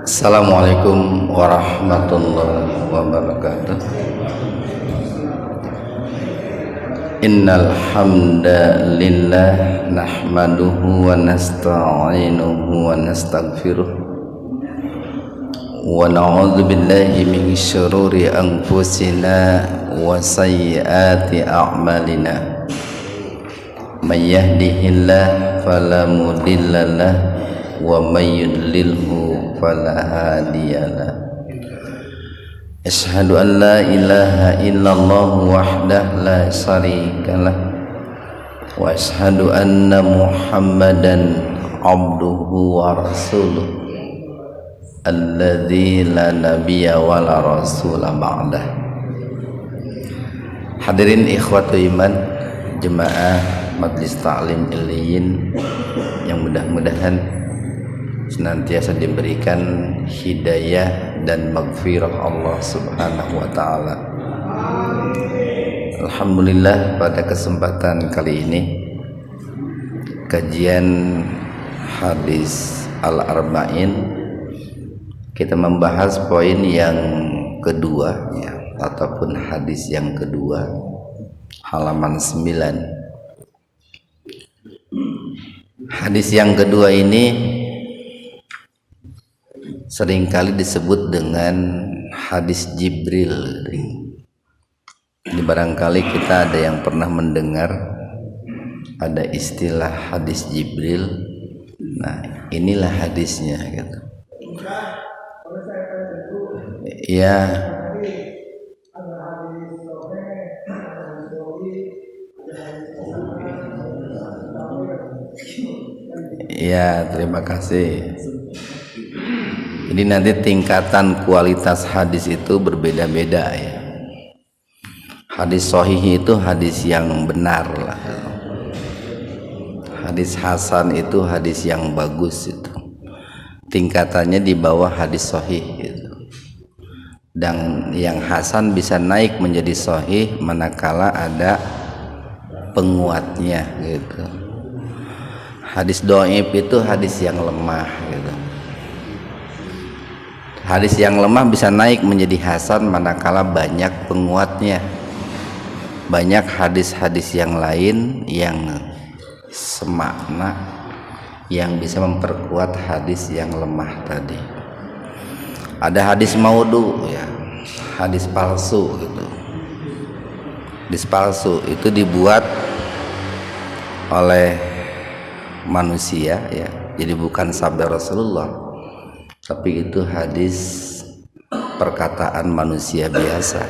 Assalamualaikum warahmatullahi wabarakatuh. Innal hamdalillah nahmaduhu wa nasta'inuhu wa nastaghfiruh wa na'udzu billahi min syururi anfusina wa sayyiati a'malina. May yahdihillahu fala mudhillalah wa may yudlilhu fala hadiyalah. Asyhadu an la ilaha illallah wahdahu la syarikalah wa asyhadu anna Muhammadan abduhu wa rasuluh alladzi la nabiyya wa la rasula ba'dah. Hadirin ikhwatu iman, jemaah Majlis Ta'lim Illiyin yang mudah-mudahan senantiasa diberikan hidayah dan maghfirah Allah Subhanahu wa taala. Alhamdulillah, pada kesempatan kali ini kajian hadis Al-Arba'in kita membahas poin yang kedua ya, ataupun hadis yang kedua, halaman 9. Hadis yang kedua ini seringkali disebut dengan hadis Jibril. Ini barangkali kita ada yang pernah mendengar ada istilah hadis Jibril. Nah, inilah hadisnya gitu. Ya. Ya, terima kasih. Jadi nanti tingkatan kualitas hadis itu berbeda-beda ya. Hadis sahih itu hadis yang benar lah. Hadis hasan itu hadis yang bagus itu. Tingkatannya di bawah hadis sahih gitu. Dan yang hasan bisa naik menjadi sahih manakala ada penguatnya gitu. Hadis dhaif itu hadis yang lemah gitu. Hadis yang lemah bisa naik menjadi hasan manakala banyak penguatnya. Banyak hadis-hadis yang lain yang semakna yang bisa memperkuat hadis yang lemah tadi. Ada hadis maudhu ya, hadis palsu gitu. Hadis palsu itu dibuat oleh manusia ya. Jadi bukan sabda Rasulullah, tapi itu hadis perkataan manusia biasa.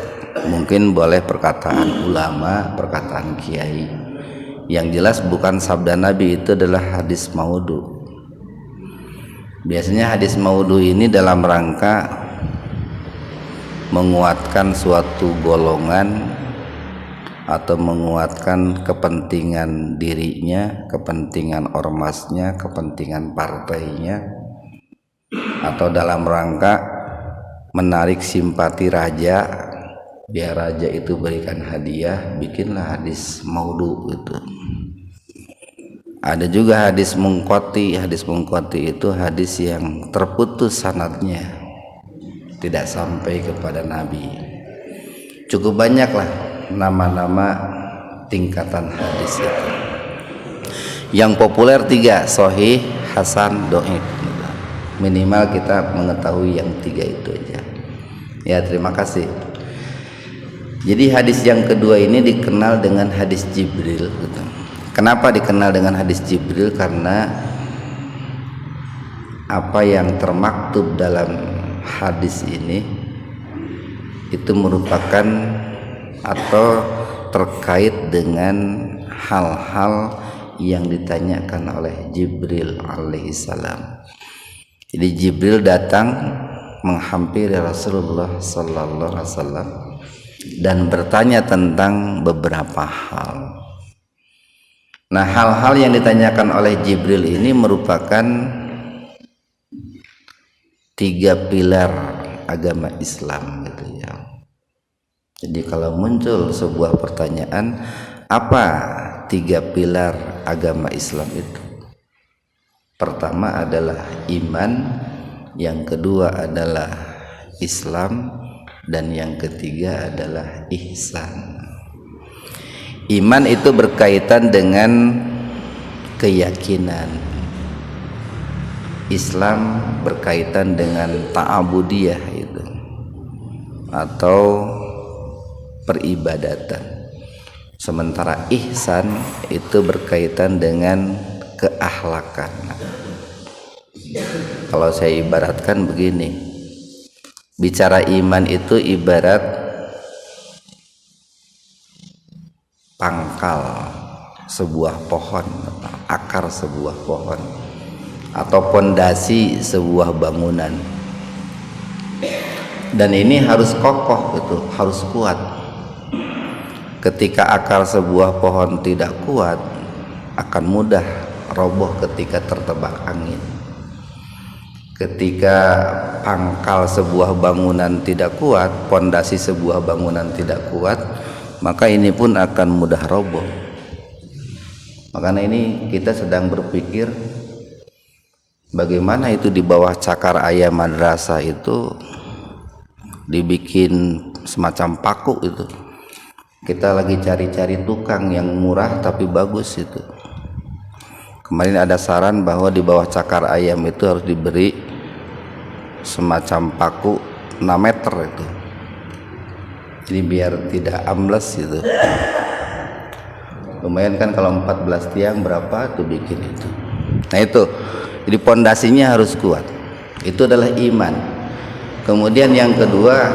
Mungkin boleh perkataan ulama, perkataan kiai. Yang jelas bukan sabda Nabi, itu adalah hadis maudhu. Biasanya hadis maudhu ini dalam rangka menguatkan suatu golongan atau menguatkan kepentingan dirinya, kepentingan ormasnya, kepentingan partainya, atau dalam rangka menarik simpati raja, biar raja itu berikan hadiah, bikinlah hadis maudhu itu. Ada juga hadis mungqati. Hadis mungqati itu hadis yang terputus sanadnya, tidak sampai kepada Nabi. Cukup banyaklah nama-nama tingkatan hadis itu. Yang populer 3, sahih, hasan, dhaif. Minimal kita mengetahui yang 3 itu aja. Ya, terima kasih. Jadi hadis yang kedua ini dikenal dengan hadis Jibril gitu. Kenapa dikenal dengan hadis Jibril? Karena apa yang termaktub dalam hadis ini itu merupakan atau terkait dengan hal-hal yang ditanyakan oleh Jibril alaihissalam. Jadi Jibril datang menghampiri Rasulullah sallallahu alaihi wasallam dan bertanya tentang beberapa hal. Nah, hal-hal yang ditanyakan oleh Jibril ini merupakan 3 pilar agama Islam gitu ya. Jadi kalau muncul sebuah pertanyaan, apa 3 pilar agama Islam itu? Pertama adalah iman, yang kedua adalah Islam, dan yang ketiga adalah ihsan. Iman itu berkaitan dengan keyakinan, Islam berkaitan dengan ta'abudiyah itu atau peribadatan, sementara ihsan itu berkaitan dengan keakhlakan. Kalau saya ibaratkan begini, bicara iman itu ibarat pangkal sebuah pohon, akar sebuah pohon, atau pondasi sebuah bangunan. Dan ini harus kokoh, betul, harus kuat. Ketika akar sebuah pohon tidak kuat, akan mudah roboh ketika tertebak angin. Ketika pangkal sebuah bangunan tidak kuat, pondasi sebuah bangunan tidak kuat, maka ini pun akan mudah roboh. Makanya ini kita sedang berpikir bagaimana itu di bawah cakar ayam madrasah itu dibikin semacam paku itu. Kita lagi cari-cari tukang yang murah tapi bagus itu. Kemarin ada saran bahwa di bawah cakar ayam itu harus diberi semacam paku 6 meter itu. Jadi biar tidak ambles itu. Lumayan kan kalau 14 tiang berapa tuh bikin itu. Nah itu, jadi pondasinya harus kuat. Itu adalah iman. Kemudian yang kedua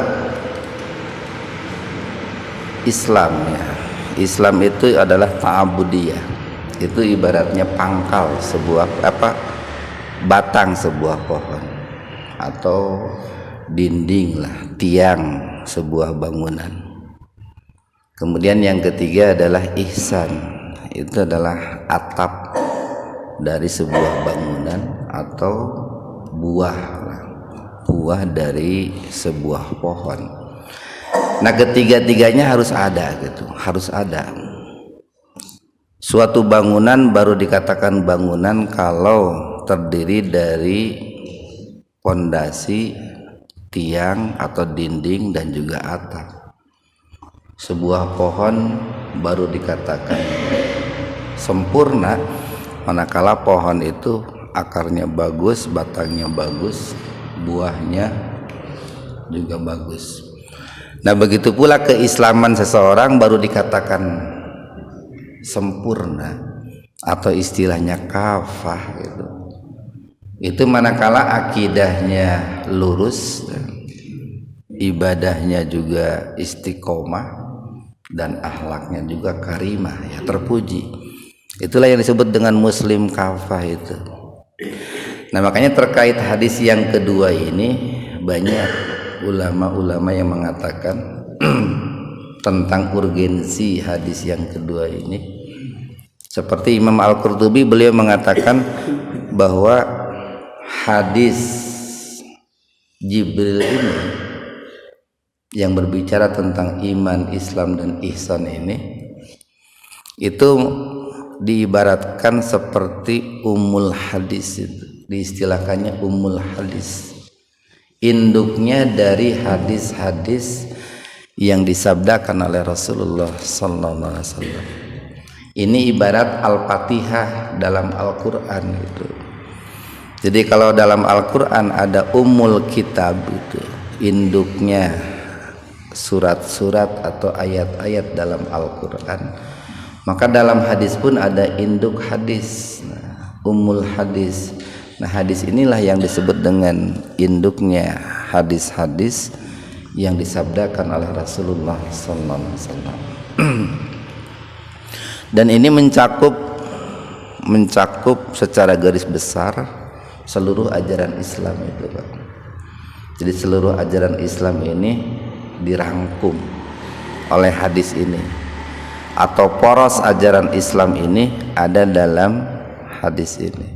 Islam ya. Islam itu adalah ta'abudiyah. Itu ibaratnya pangkal sebuah batang sebuah pohon atau dinding lah, tiang sebuah bangunan. Kemudian yang ketiga adalah ihsan. Itu adalah atap dari sebuah bangunan atau buah dari sebuah pohon. Nah, ketiga-tiganya harus ada gitu, harus ada. Suatu bangunan baru dikatakan bangunan kalau terdiri dari pondasi, tiang atau dinding dan juga atap. Sebuah pohon baru dikatakan sempurna manakala pohon itu akarnya bagus, batangnya bagus, buahnya juga bagus. Nah, begitu pula keislaman seseorang baru dikatakan sempurna atau istilahnya kafah gitu. Itu manakala akidahnya lurus, ibadahnya juga istiqomah, dan akhlaknya juga karimah ya, terpuji. Itulah yang disebut dengan muslim kafah itu. Nah, makanya terkait hadis yang kedua ini banyak ulama-ulama yang mengatakan tentang urgensi hadis yang kedua ini. Seperti Imam Al-Qurtubi, beliau mengatakan bahwa hadis Jibril ini yang berbicara tentang iman, Islam dan ihsan ini itu diibaratkan seperti ummul hadis, itu diistilahkannya ummul hadis, induknya dari hadis-hadis yang disabdakan oleh Rasulullah sallallahu alaihi wasallam. Ini ibarat Al-Fatihah dalam Al-Qur'an itu. Jadi kalau dalam Al-Qur'an ada ummul kitab itu, induknya surat-surat atau ayat-ayat dalam Al-Qur'an, maka dalam hadis pun ada induk hadis, ummul hadis. Nah, hadis inilah yang disebut dengan induknya hadis-hadis yang disabdakan oleh Rasulullah sallallahu alaihi wasallam. Dan ini mencakup secara garis besar seluruh ajaran Islam itu, Pak. Jadi seluruh ajaran Islam ini dirangkum oleh hadis ini, atau poros ajaran Islam ini ada dalam hadis ini.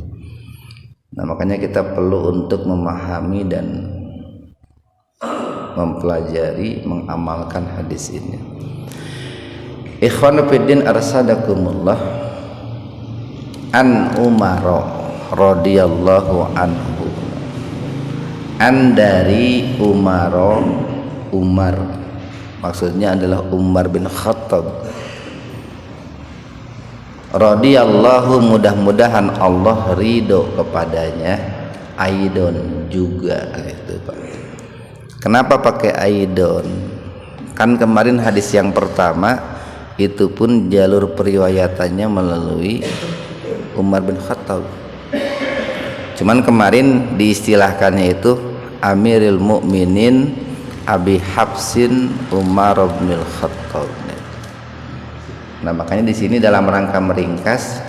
Nah, makanya kita perlu untuk memahami dan mempelajari, mengamalkan hadis ini. Ikhwanu fiddin arsadakumullah, an Umar radhiyallahu anhu an dari Umar maksudnya adalah Umar bin Khattab radhiyallahu, mudah-mudahan Allah ridho kepadanya, aidon juga gitu Pak. Kenapa pakai aidon? Kan kemarin hadis yang pertama itu pun jalur periwayatannya melalui Umar bin Khattab. Cuman kemarin diistilahkannya itu Amirul Mukminin Abi Hafsin Umar bin Khattab. Nah makanya di sini dalam rangka meringkas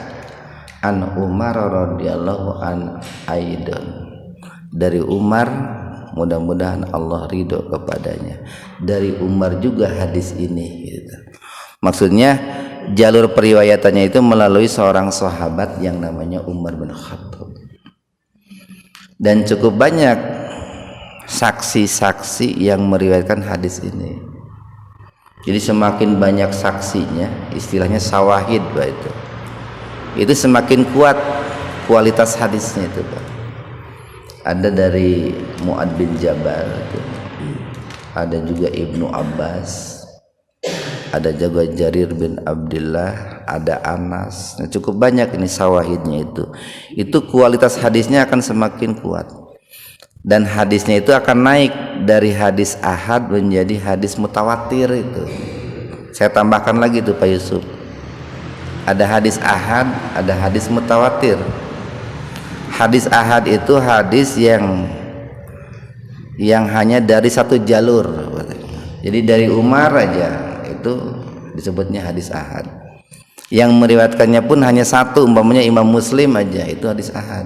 an Umar radhiyallahu an aidon, dari Umar mudah-mudahan Allah ridho kepadanya, dari Umar juga hadis ini gitu. Maksudnya jalur periwayatannya itu melalui seorang sahabat yang namanya Umar bin Khattab, dan cukup banyak saksi-saksi yang meriwayatkan hadis ini. Jadi semakin banyak saksinya, istilahnya sawahid Pak, itu semakin kuat kualitas hadisnya itu Pak. Ada dari Mu'ad bin Jabal itu, ada juga Ibnu Abbas, ada juga Jarir bin Abdullah, ada Anas. Nah, cukup banyak ini sawahidnya itu kualitas hadisnya akan semakin kuat, dan hadisnya itu akan naik dari hadis ahad menjadi hadis mutawatir. Itu saya tambahkan lagi tuh Pak Yusuf, ada hadis ahad, ada hadis mutawatir. Hadis ahad itu hadis yang hanya dari satu jalur, jadi dari Umar aja itu disebutnya hadis ahad. Yang meriwayatkannya pun hanya satu, umpamanya Imam Muslim aja, itu hadis ahad.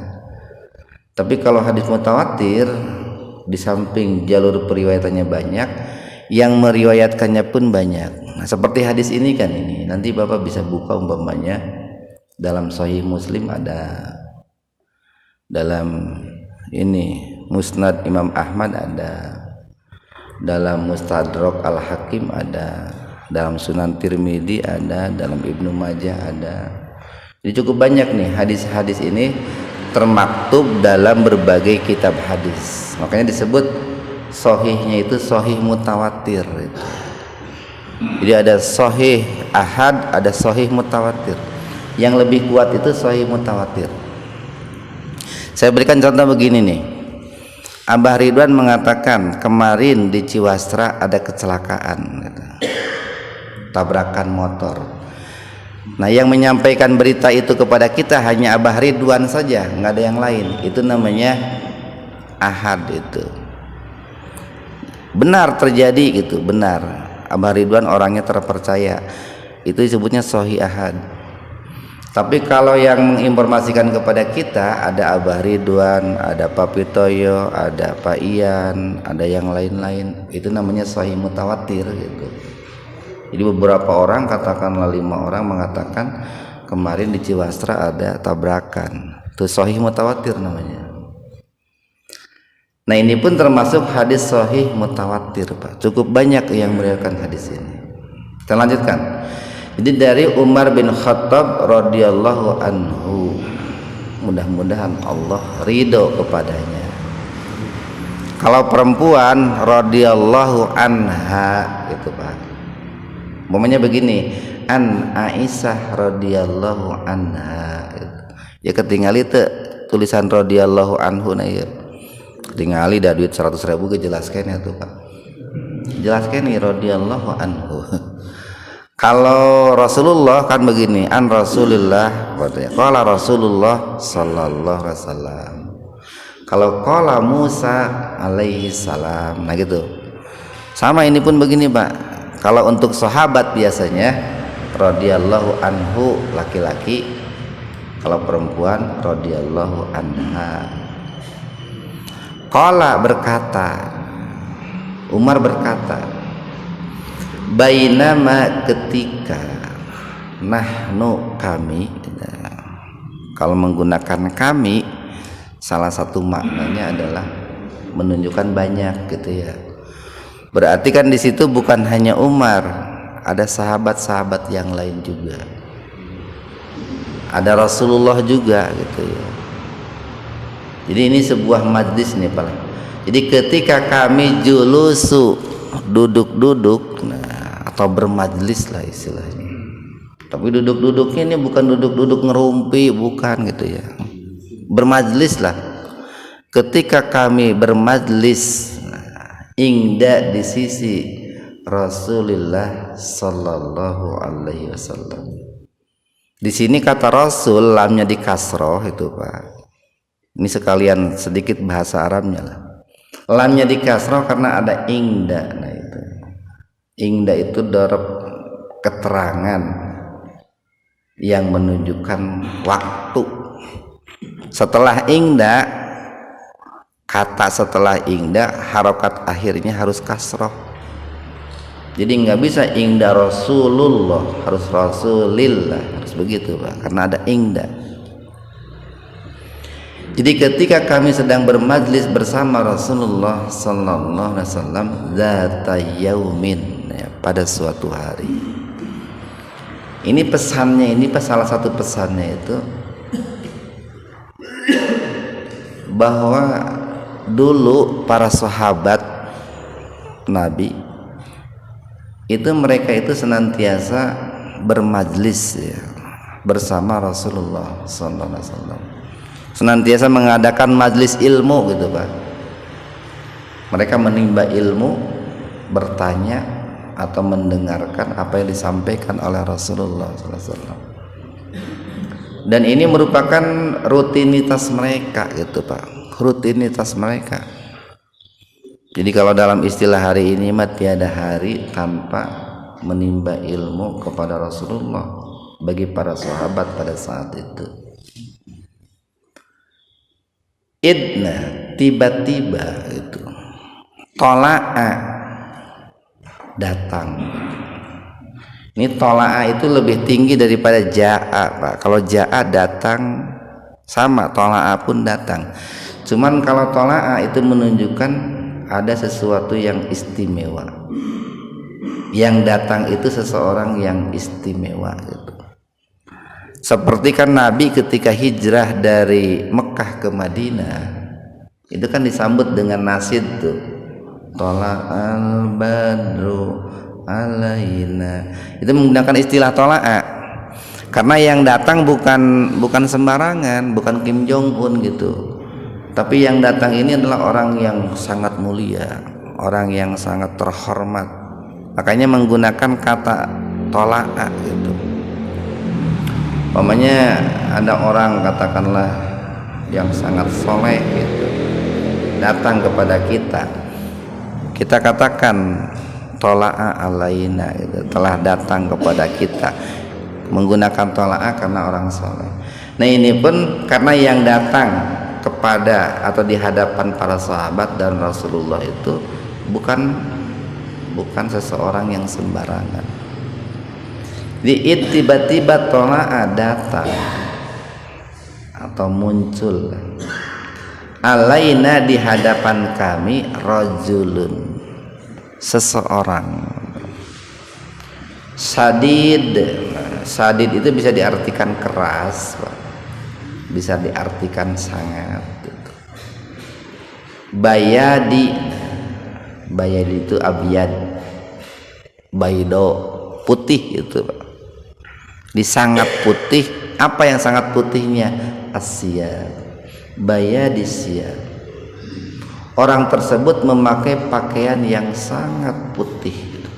Tapi kalau hadis mutawatir, di samping jalur periwayatannya banyak, yang meriwayatkannya pun banyak. Nah, seperti hadis ini kan, ini nanti Bapak bisa buka umpamanya dalam Sahih Muslim ada, dalam ini Musnad Imam Ahmad ada, dalam Mustadrak Al-Hakim ada, dalam Sunan Tirmidzi ada, dalam Ibnu Majah ada. Jadi cukup banyak nih hadis-hadis ini termaktub dalam berbagai kitab hadis. Makanya disebut sahihnya itu sahih mutawatir itu. Jadi ada sahih ahad, ada sahih mutawatir. Yang lebih kuat itu sahih mutawatir. Saya berikan contoh begini nih. Abah Ridwan mengatakan kemarin di Ciwastra ada kecelakaan gitu. Tabrakan motor. Nah yang menyampaikan berita itu kepada kita hanya Abah Ridwan saja, nggak ada yang lain. Itu namanya ahad itu. Benar terjadi gitu, benar. Abah Ridwan orangnya terpercaya. Itu disebutnya sahih ahad. Tapi kalau yang menginformasikan kepada kita ada Abah Ridwan, ada Pak Pitoyo, ada Pak Ian, ada yang lain-lain. Itu namanya sahih mutawatir gitu. Jadi beberapa orang, katakanlah 5 orang mengatakan kemarin di Ciwastra ada tabrakan. Itu sahih mutawatir namanya. Nah ini pun termasuk hadis sahih mutawatir Pak. Cukup banyak yang meriwayatkan hadis ini. Kita lanjutkan. Jadi dari Umar bin Khattab radhiyallahu anhu, mudah-mudahan Allah ridho kepadanya. Kalau perempuan radhiyallahu anha itu Pak. Momennya begini, an Aisyah radhiyallahu anha. Ya ketinggali tuh tulisan radhiyallahu anhu nah ya. Ketinggali dah duit 100.000 kejelaskan ya tuh Pak. Jelaskan nih radhiyallahu anhu. Kalau Rasulullah kan begini, an Rasulullah, qala Rasulullah sallallahu alaihi wasallam. Kalau qala Musa alaihi salam, nah gitu. Sama ini pun begini Pak. Kalau untuk sahabat biasanya radhiyallahu anhu laki-laki, kalau perempuan radhiyallahu anha. Qala berkata, Umar berkata, bainama ketika nahnu kami, kalau menggunakan kami salah satu maknanya adalah menunjukkan banyak gitu ya. Berarti kan di situ bukan hanya Umar, ada sahabat-sahabat yang lain juga. Ada Rasulullah juga gitu ya. Jadi ini sebuah majlis nih Pak. Jadi ketika kami julusu duduk-duduk, nah, atau bermajlis lah istilahnya. Tapi duduk-duduknya ini bukan duduk-duduk ngerumpi, bukan gitu ya. Bermajlis lah. Ketika kami bermajlis, ingda di sisi Rasulullah sallallahu alaihi wasallam. Di sini kata Rasul lamnya di kasroh itu Pak. Ini sekalian sedikit bahasa Arabnya lah. Lamnya di kasroh karena ada ingda. Nah itu. Ingda itu darab keterangan yang menunjukkan waktu. Setelah ingda, kata setelah ingda harokat akhirnya harus kasroh. Jadi nggak bisa ingda Rasulullah, harus Rasulillah, harus begitu Pak, karena ada ingda. Jadi ketika kami sedang bermajlis bersama Rasulullah sallallahu alaihi wasallam dzata yaumin, ya, pada suatu hari. Ini pesannya, ini salah satu pesannya itu bahwa dulu para sahabat Nabi itu mereka itu senantiasa bermajlis ya, bersama Rasulullah sallallahu alaihi wasallam. Senantiasa mengadakan majlis ilmu gitu Pak. Mereka menimba ilmu, bertanya atau mendengarkan apa yang disampaikan oleh Rasulullah sallallahu alaihi wasallam. Dan ini merupakan rutinitas mereka gitu Pak. Rutinitas mereka. Jadi kalau dalam istilah hari ini mah tiada hari tanpa menimba ilmu kepada Rasulullah bagi para sahabat pada saat itu. Idna, tiba-tiba itu tola'a, datang. Ini tola'a itu lebih tinggi daripada ja'a Pak. Kalau ja'a datang sama, tola'a pun datang. Cuman kalau tola'a itu menunjukkan ada sesuatu yang istimewa. Yang datang itu seseorang yang istimewa gitu. Seperti kan Nabi ketika hijrah dari Mekah ke Madinah, itu kan disambut dengan nasid tuh. Tola'al badru alaina. Itu menggunakan istilah tola'a. Karena yang datang bukan sembarangan, bukan Kim Jong Un gitu. Tapi yang datang ini adalah orang yang sangat mulia, orang yang sangat terhormat. Makanya menggunakan kata tola'a gitu. Umpamanya ada orang katakanlah yang sangat soleh gitu, datang kepada kita. Kita katakan tola'a alaina gitu, telah datang kepada kita. Menggunakan tola'a karena orang soleh. Nah ini pun karena yang datang kepada atau di hadapan para sahabat dan Rasulullah itu bukan seseorang yang sembarangan. Jadi tiba-tiba tola'a datang atau muncul alaina di hadapan kami rajulun, seseorang. Sadid itu bisa diartikan keras Pak. Bisa diartikan sangat gitu. Bayadi itu abyad, baydo putih itu Pak. Di sangat putih. Apa yang sangat putihnya? Asyad, bayadi syad. Orang tersebut memakai pakaian yang sangat putih gitu,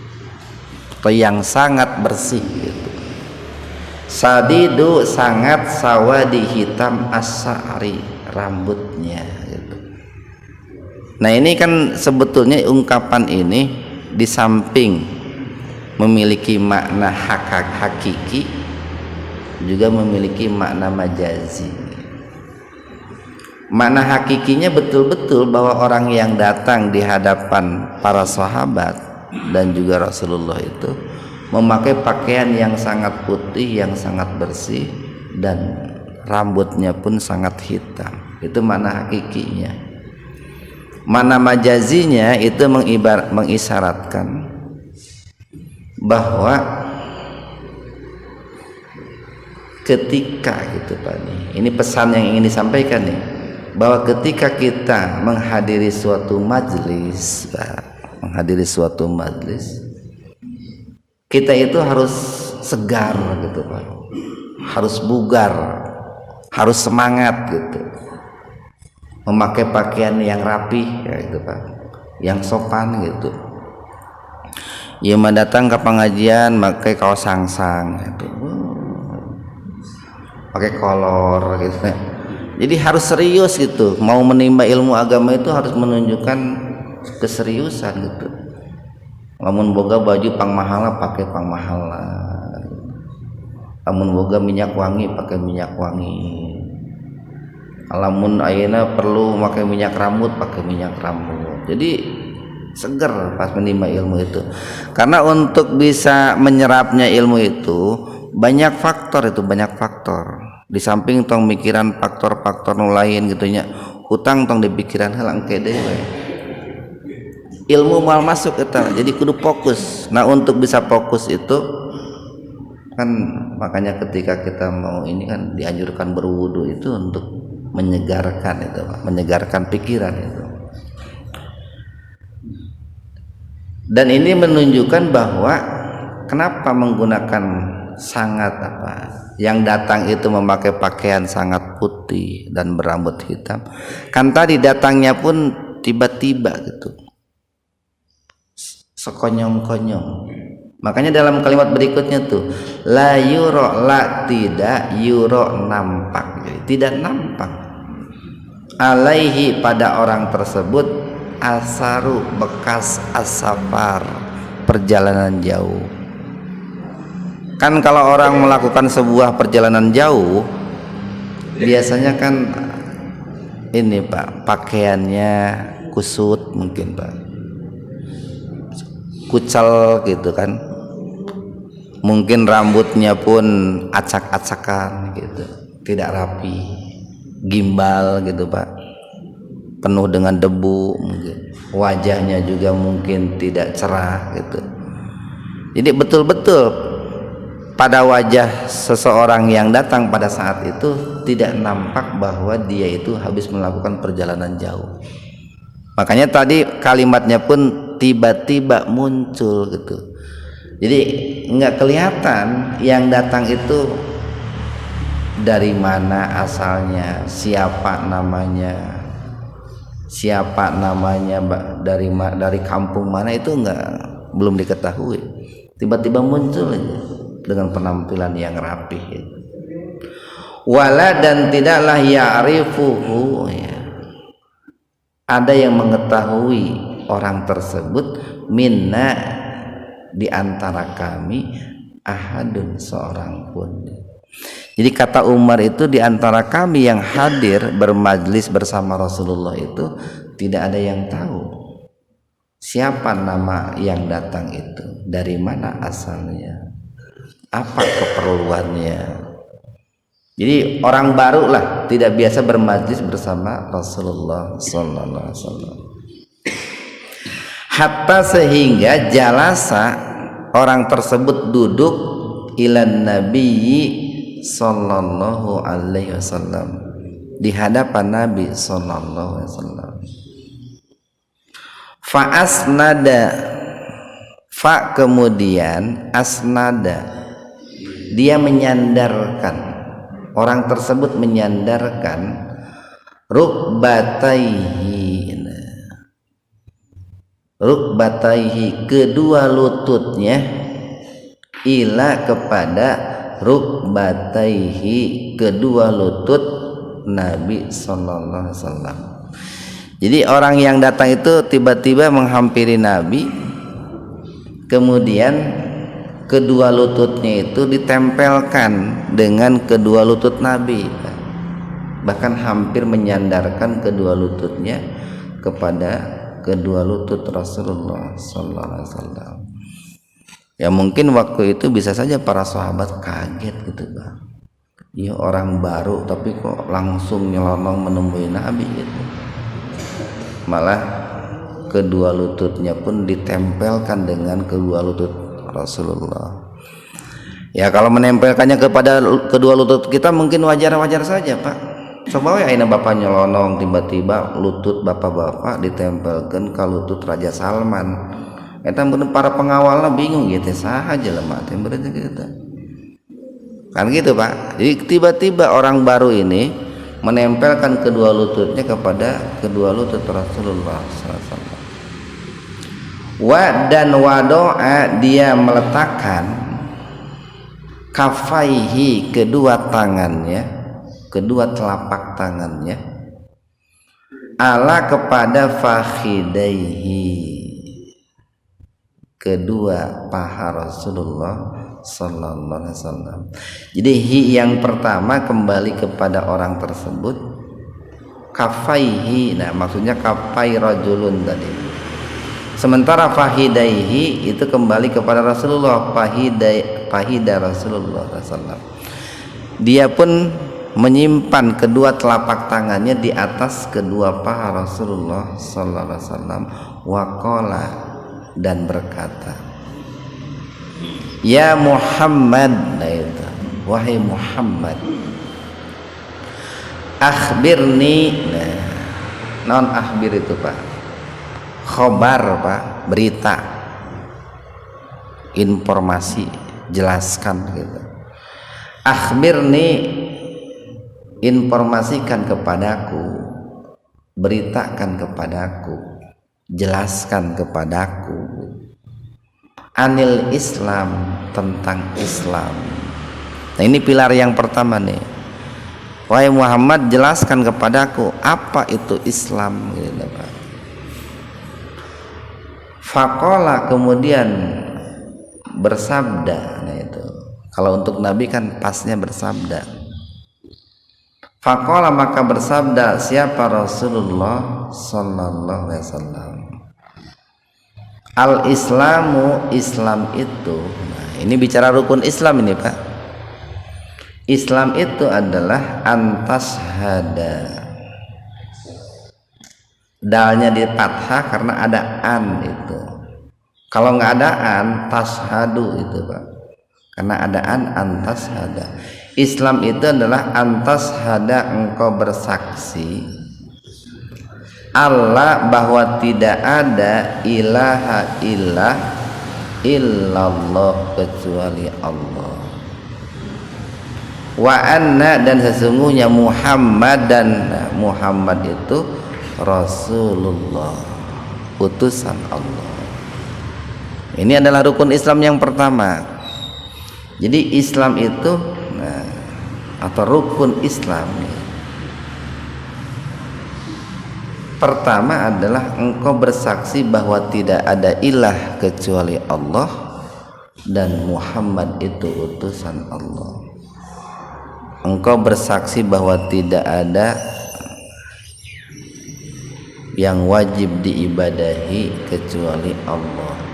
atau yang sangat bersih gitu. Sadidu sangat sawadi hitam as-sa'ri rambutnya gitu. Nah ini kan sebetulnya ungkapan ini di samping memiliki makna hakiki juga memiliki makna majazi. Makna hakikinya betul-betul bahwa orang yang datang di hadapan para sahabat dan juga Rasulullah itu memakai pakaian yang sangat putih, yang sangat bersih, dan rambutnya pun sangat hitam. Itu makna hakikinya. Makna majazinya itu mengisyaratkan bahwa ketika gitu Pak nih, ini pesan yang ingin disampaikan nih, bahwa ketika kita menghadiri suatu majlis, kita itu harus segar gitu Pak, harus bugar, harus semangat gitu, memakai pakaian yang rapi ya itu Pak, yang sopan gitu. Ya datang ke pengajian pakai kaos sangsang gitu, pakai kolor gitu. Jadi harus serius gitu, mau menimba ilmu agama itu harus menunjukkan keseriusan gitu. Lamun boga baju pang mahala pakai pang mahala, lamun boga minyak wangi pakai minyak wangi, lamun ayeuna perlu pakai minyak rambut pakai minyak rambut. Jadi seger pas menimba ilmu itu, karena untuk bisa menyerapnya ilmu itu banyak faktor, di samping tong mikiran faktor-faktor lain gitunya, hutang tong dipikiran helang kede ilmu mal masuk eta, jadi kudu fokus. Nah untuk bisa fokus itu kan makanya ketika kita mau ini kan dianjurkan berwudu itu untuk menyegarkan itu, menyegarkan pikiran itu. Dan ini menunjukkan bahwa kenapa menggunakan sangat yang datang itu memakai pakaian sangat putih dan berambut hitam. Kan tadi datangnya pun tiba-tiba gitu, sekonyong-konyong. Makanya dalam kalimat berikutnya tuh la yuro, la tidak, yuro nampak, jadi tidak nampak, alaihi pada orang tersebut asaru bekas asafar perjalanan jauh. Kan kalau orang melakukan sebuah perjalanan jauh biasanya kan ini Pak, pakaiannya kusut mungkin Pak, kucel gitu kan, mungkin rambutnya pun acak-acakan gitu, tidak rapi, gimbal gitu Pak, penuh dengan debu, mungkin wajahnya juga mungkin tidak cerah gitu. Jadi betul-betul pada wajah seseorang yang datang pada saat itu tidak nampak bahwa dia itu habis melakukan perjalanan jauh. Makanya tadi kalimatnya pun tiba-tiba muncul gitu, jadi nggak kelihatan yang datang itu dari mana asalnya, siapa namanya, dari kampung mana, itu belum diketahui, tiba-tiba muncul aja dengan penampilan yang rapih gitu. Wala dan tidaklah ya'rifuhu ya, ada yang mengetahui orang tersebut, minna di antara kami, ahadun seorang pun. Jadi kata Umar itu di antara kami yang hadir bermajlis bersama Rasulullah itu tidak ada yang tahu siapa nama yang datang itu, dari mana asalnya, apa keperluannya. Jadi orang baru lah, tidak biasa bermajlis bersama Rasulullah sallallahu alaihi wasallam. Hatta sehingga jalasa orang tersebut duduk ilan nabiyyi sallallahu alaihi wasallam, di hadapan Nabi sallallahu alaihi wasallam. Fa asnada, fa kemudian asnada, dia menyandarkan, orang tersebut menyandarkan rukbataihi kedua lututnya, ila kepada rukbataihi kedua lutut Nabi sallallahu alaihi wasallam. Jadi orang yang datang itu tiba-tiba menghampiri Nabi, kemudian kedua lututnya itu ditempelkan dengan kedua lutut Nabi, bahkan hampir menyandarkan kedua lututnya kepada kedua lutut Rasulullah sallallahu alaihi wasallam. Ya mungkin waktu itu bisa saja para sahabat kaget gitu Pak, ya orang baru tapi kok langsung nyelonong menemui Nabi gitu. Malah kedua lututnya pun ditempelkan dengan kedua lutut Rasulullah. Ya kalau menempelkannya kepada kedua lutut kita mungkin wajar-wajar saja Pak, coba ya ayeuna bapak nyelonong tiba-tiba lutut bapak-bapak ditempelkan ke lutut Raja Salman, eta bener para pengawalnya bingung gitu saha jelema teh berarti gitu kan gitu Pak. Jadi tiba-tiba orang baru ini menempelkan kedua lututnya kepada kedua lutut Rasulullah SAW. Dan wadoa, dia meletakkan kafaihi, kedua tangannya, kedua telapak tangannya, ala kepada fakhidaihi, kedua paha Rasulullah sallallahu alaihi wasallam. Jadi hi yang pertama kembali kepada orang tersebut, kafaihi, nah maksudnya kafai rajulun tadi. Sementara fahidaihi itu kembali kepada Rasulullah, fahida Rasulullah sallallahu. Dia pun menyimpan kedua telapak tangannya di atas kedua paha Rasulullah sallallahu alaihi wasallam, waqala, dan berkata, ya Muhammad, nah itu, wahai Muhammad, akhbirni, nah non akhbir itu Pak, khobar Pak, berita, informasi, jelaskan gitu. Akhbirni, informasikan kepadaku, beritakan kepadaku, jelaskan kepadaku, anil Islam, tentang Islam. Nah ini pilar yang pertama nih, wahai Muhammad, jelaskan kepadaku apa itu Islam gitu Pak. Faqala, kemudian bersabda, nah itu kalau untuk Nabi kan pasnya bersabda. Faqala, maka bersabda siapa? Rasulullah sallallahu alaihi wasallam, al-Islamu, Islam itu, nah ini bicara rukun Islam ini Pak. Islam itu adalah antas hada, dalnya di fathah karena ada an itu. Kalau nggak ada an, tashadu itu Pak, karena ada an, antas hada. Islam itu adalah antas hada, engkau bersaksi Allah, bahwa tidak ada ilaha illallah kecuali Allah, wa anna, dan sesungguhnya Muhammad, dan Muhammad itu Rasulullah, utusan Allah. Ini adalah rukun Islam yang pertama. Jadi Islam itu, nah, atau rukun Islam pertama adalah engkau bersaksi bahwa tidak ada ilah kecuali Allah dan Muhammad itu utusan Allah. Engkau bersaksi bahwa tidak ada yang wajib diibadahi kecuali Allah.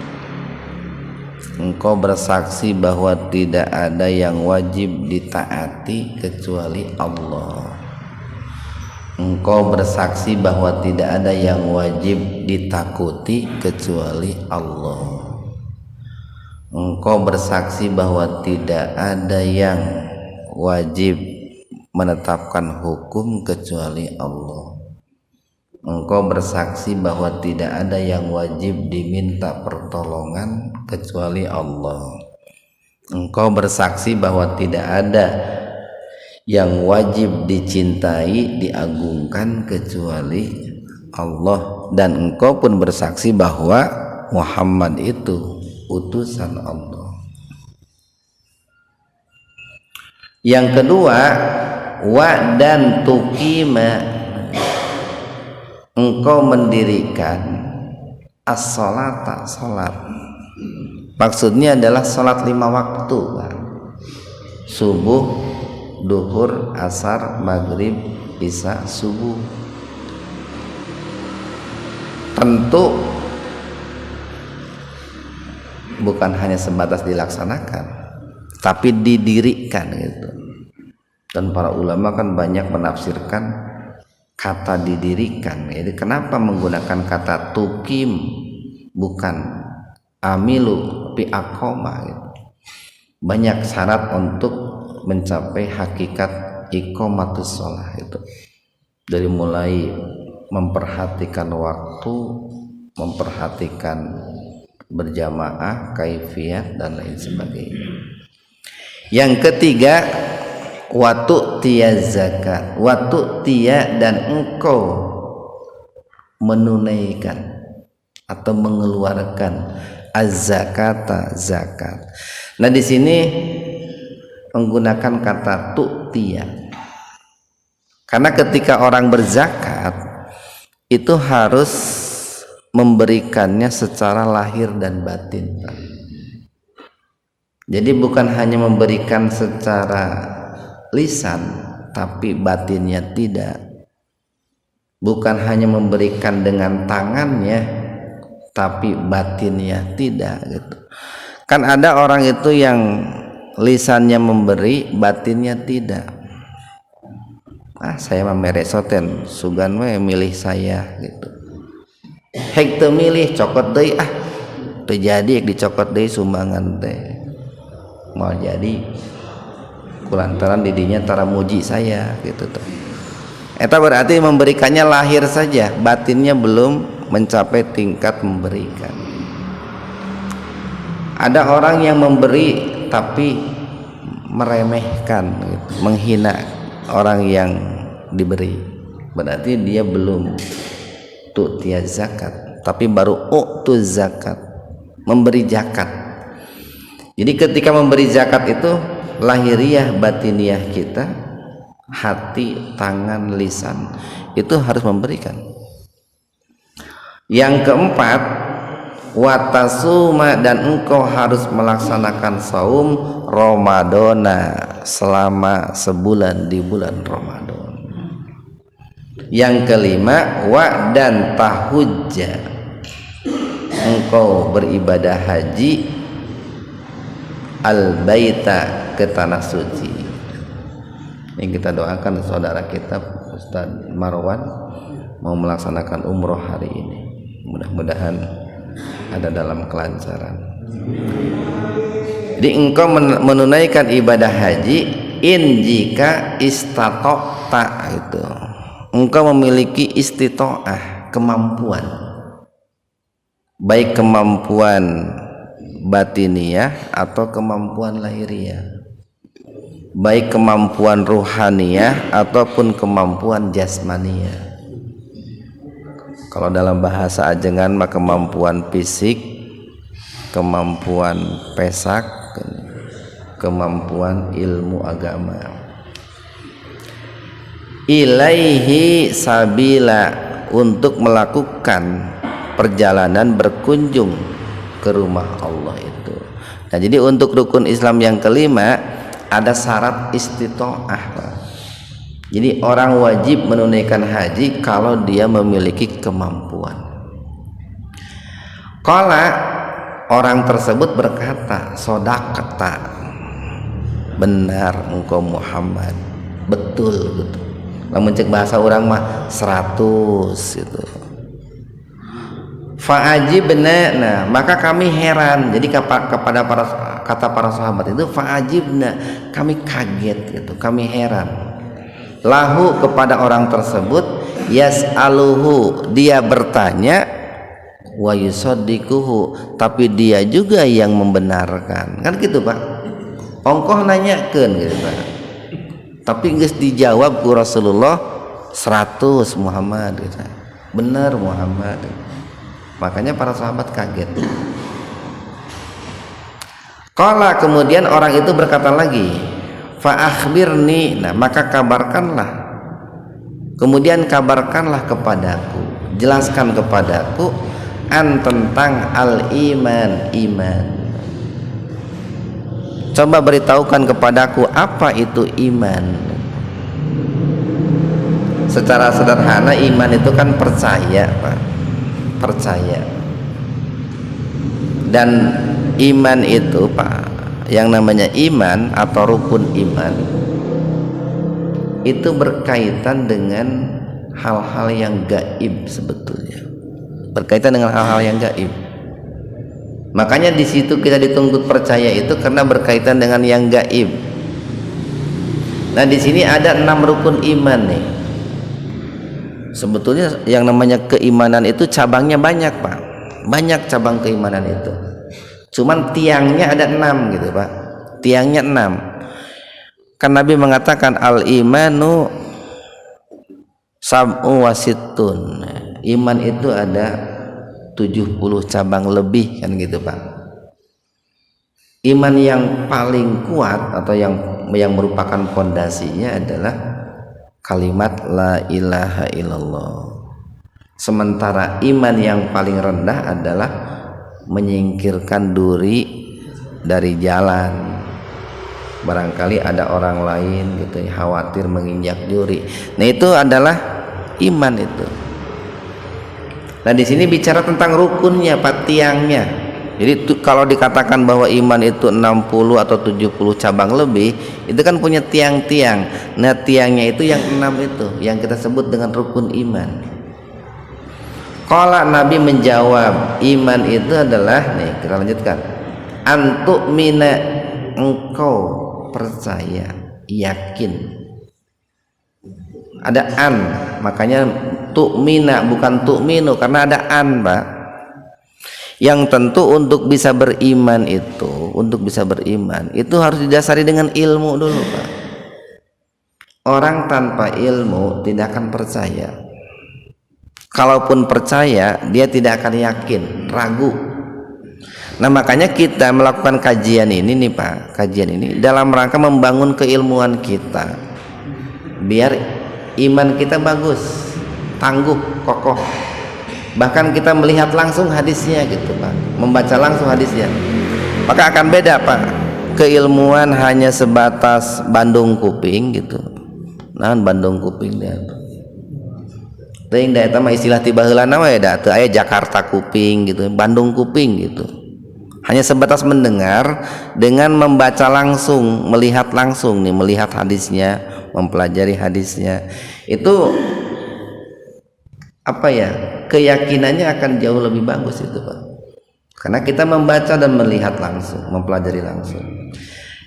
Engkau bersaksi bahwa tidak ada yang wajib ditaati kecuali Allah. Engkau bersaksi bahwa tidak ada yang wajib ditakuti kecuali Allah. Engkau bersaksi bahwa tidak ada yang wajib menetapkan hukum kecuali Allah. Engkau bersaksi bahwa tidak ada yang wajib diminta pertolongan kecuali Allah. Engkau bersaksi bahwa tidak ada yang wajib dicintai, diagungkan kecuali Allah. Dan engkau pun bersaksi bahwa Muhammad itu utusan Allah. Yang kedua, wa dan tuqima, engkau mendirikan as-salata, salat. Maksudnya adalah salat 5 waktu, subuh, duhur, asar, maghrib, isya, subuh. Tentu bukan hanya sebatas dilaksanakan, tapi didirikan gitu. Dan para ulama kan banyak menafsirkan kata didirikan. Jadi kenapa menggunakan kata tukim bukan amilu tapi akoma gitu. Banyak syarat untuk mencapai hakikat iqamatus shalah itu dari mulai memperhatikan waktu, memperhatikan berjamaah, kaifiat dan lain sebagainya. Yang ketiga, watu tiya zakat, watu tiya dan engkau menunaikan atau mengeluarkan az-zakata, zakat. Nah di sini menggunakan kata tu'tiya karena ketika orang berzakat itu harus memberikannya secara lahir dan batin. Jadi bukan hanya memberikan secara lisan tapi batinnya tidak. Bukan hanya memberikan dengan tangannya tapi batinnya tidak gitu. Kan ada orang itu yang lisannya memberi, batinnya tidak. Saya mah meresoten sugan we milih saya gitu. Hek teu milih cokot deui teu jadi dicokot deui sumbangan teh. Mau jadi kulantaran didinya tara muji saya gitu tuh. Eta berarti memberikannya lahir saja, batinnya belum mencapai tingkat memberikan. Ada orang yang memberi tapi meremehkan gitu, menghina orang yang diberi, berarti dia belum tu'tiya zakat, tapi baru u'tu zakat, memberi zakat. Jadi ketika memberi zakat itu lahiriah batiniyah kita, hati, tangan, lisan itu harus memberikan. Yang keempat, watasuma dan engkau harus melaksanakan saum Ramadana selama sebulan di bulan Ramadan. Yang kelima, wa dan tahujja, engkau beribadah haji al-baita, ke tanah suci. Ini kita doakan saudara kita Ustaz Marwan mau melaksanakan umroh hari ini, mudah-mudahan ada dalam kelancaran. Jadi engkau menunaikan ibadah haji in jika istata'ta, itu engkau memiliki istita'ah, kemampuan, baik kemampuan batiniyah atau kemampuan lahiriah, baik kemampuan ruhaniyah ataupun kemampuan jasmaniyah. Kalau dalam bahasa ajengan mah kemampuan fisik, kemampuan pesak, kemampuan ilmu agama. Ilaihi sabila, untuk melakukan perjalanan berkunjung ke rumah Allah itu. Nah, jadi untuk rukun Islam yang kelima ada syarat istita'ah. Jadi orang wajib menunaikan haji kalau dia memiliki kemampuan. Qala, orang tersebut berkata, sodaqta, benar engkau Muhammad, betul gitu. Lamun cek bahasa orang mah 100 gitu. Fa'ajibna, nah maka kami heran. Jadi kepada para sahabat itu fa'ajibna, kami kaget gitu, kami heran. Lahu, kepada orang tersebut, yas'aluhu, dia bertanya, wa yusaddiquhu, tapi dia juga yang membenarkan. Kan gitu Pak, ongkoh nanyakeun gitu Pak, tapi geus dijawab ku Rasulullah 100 Muhammad gitu. Benar Muhammad. Makanya para sahabat kaget. Qala, kemudian orang itu berkata lagi, fa akhbirni, nah maka kabarkanlah, kemudian kabarkanlah kepadaku, jelaskan kepadaku an, tentang al iman, iman. Coba beritahukan kepadaku apa itu iman. Secara sederhana iman itu kan percaya Pak, percaya. Dan iman itu Pak, yang namanya iman atau rukun iman itu berkaitan dengan hal-hal yang gaib sebetulnya, berkaitan dengan hal-hal yang gaib. Makanya di situ kita dituntut percaya itu karena berkaitan dengan yang gaib. Nah di sini ada 6 rukun iman nih. Sebetulnya yang namanya keimanan itu cabangnya banyak Pak, banyak cabang keimanan itu. Cuman tiangnya ada 6 gitu Pak, tiangnya 6. Kan Nabi mengatakan al imanu sab'u wasittun. Iman itu ada 70 cabang lebih kan gitu Pak. Iman yang paling kuat atau yang merupakan fondasinya adalah kalimat la ilaha illallah. Sementara iman yang paling rendah adalah menyingkirkan duri dari jalan. Barangkali ada orang lain gitu khawatir menginjak duri. Nah itu adalah iman itu. Nah di sini bicara tentang rukunnya Pak, tiangnya. Jadi kalau dikatakan bahwa iman itu 60 atau 70 cabang lebih, itu kan punya tiang-tiang. Nah tiangnya itu yang 6 itu yang kita sebut dengan rukun iman. Qala Nabi menjawab, iman itu adalah, nih kita lanjutkan, antuk mina, engkau percaya, yakin. Ada an, makanya tu'mina bukan tu'minu karena ada an Pak. Yang tentu untuk bisa beriman itu harus didasari dengan ilmu dulu Pak. Orang tanpa ilmu tidak akan percaya. Kalaupun percaya dia tidak akan yakin, ragu. Nah makanya kita melakukan kajian ini nih Pak, kajian ini dalam rangka membangun keilmuan kita biar iman kita bagus, tangguh, kokoh. Bahkan kita melihat langsung hadisnya gitu Pak, membaca langsung hadisnya, maka akan beda Pak. Keilmuan hanya sebatas Bandung kuping gitu. Nah Bandung kuping dia teuing da eta mah istilah ti baheulana we da teu aya Jakarta kuping gitu, Bandung kuping gitu. Hanya sebatas mendengar, dengan membaca langsung, melihat langsung nih, melihat hadisnya, mempelajari hadisnya. Itu apa ya? Keyakinannya akan jauh lebih bagus itu Pak. Karena kita membaca dan melihat langsung, mempelajari langsung.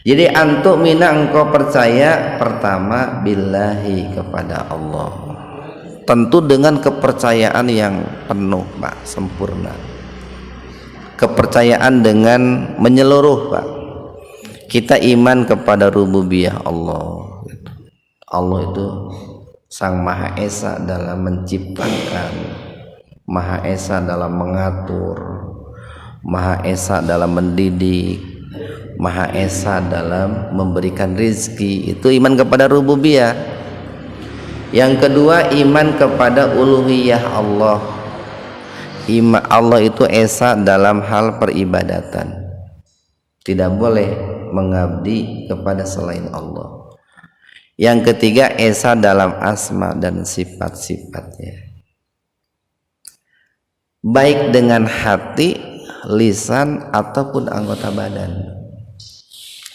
Jadi antuk mina engkau percaya pertama billahi kepada Allah. Tentu dengan kepercayaan yang penuh Pak, sempurna. Kepercayaan dengan menyeluruh Pak. Kita iman kepada rububiyah Allah. Allah itu Sang Maha Esa dalam menciptakan, Maha Esa dalam mengatur, Maha Esa dalam mendidik, Maha Esa dalam memberikan rezeki. Itu iman kepada rububiyah. Yang kedua iman kepada uluhiyah Allah. Allah itu esa dalam hal peribadatan, tidak boleh mengabdi kepada selain Allah. Yang ketiga esa dalam asma dan sifat-sifatnya, baik dengan hati, lisan ataupun anggota badan.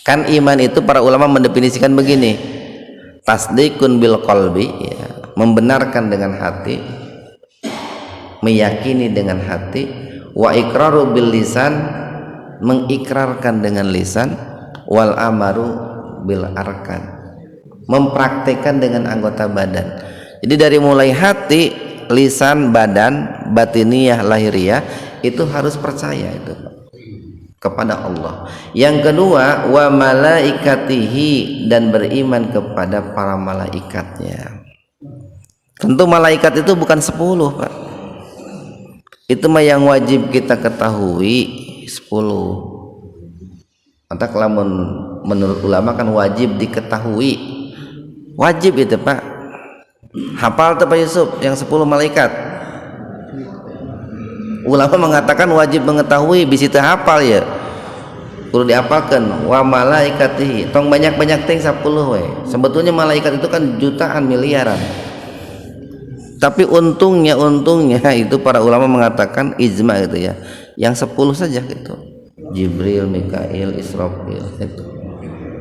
Kan iman itu para ulama mendefinisikan begini, tasdikun bil qalbi, ya, membenarkan dengan hati, meyakini dengan hati, wa iqraru bil lisan, mengikrarkan dengan lisan, wal amaru bil arkan, mempraktekkan dengan anggota badan. Jadi dari mulai hati, lisan, badan, batiniyah, lahiriah itu harus percaya itu kepada Allah. Yang kedua wa malaikatihi, dan beriman kepada para malaikatnya. Tentu malaikat itu bukan 10 Pak, itu mah yang wajib kita ketahui 10. Maka kalau menurut ulama kan wajib diketahui, wajib itu Pak. Hafal tuh Pak Yusuf yang 10 malaikat. Ulama mengatakan wajib mengetahui, bisa hafal ya, perlu dihafalkan. Wa malaikatihi, tong banyak-banyak ting 10 we. Sebetulnya malaikat itu kan jutaan, miliaran. Tapi untungnya itu para ulama mengatakan ijma gitu ya, yang 10 saja gitu. Jibril, Mikail, Israfil itu.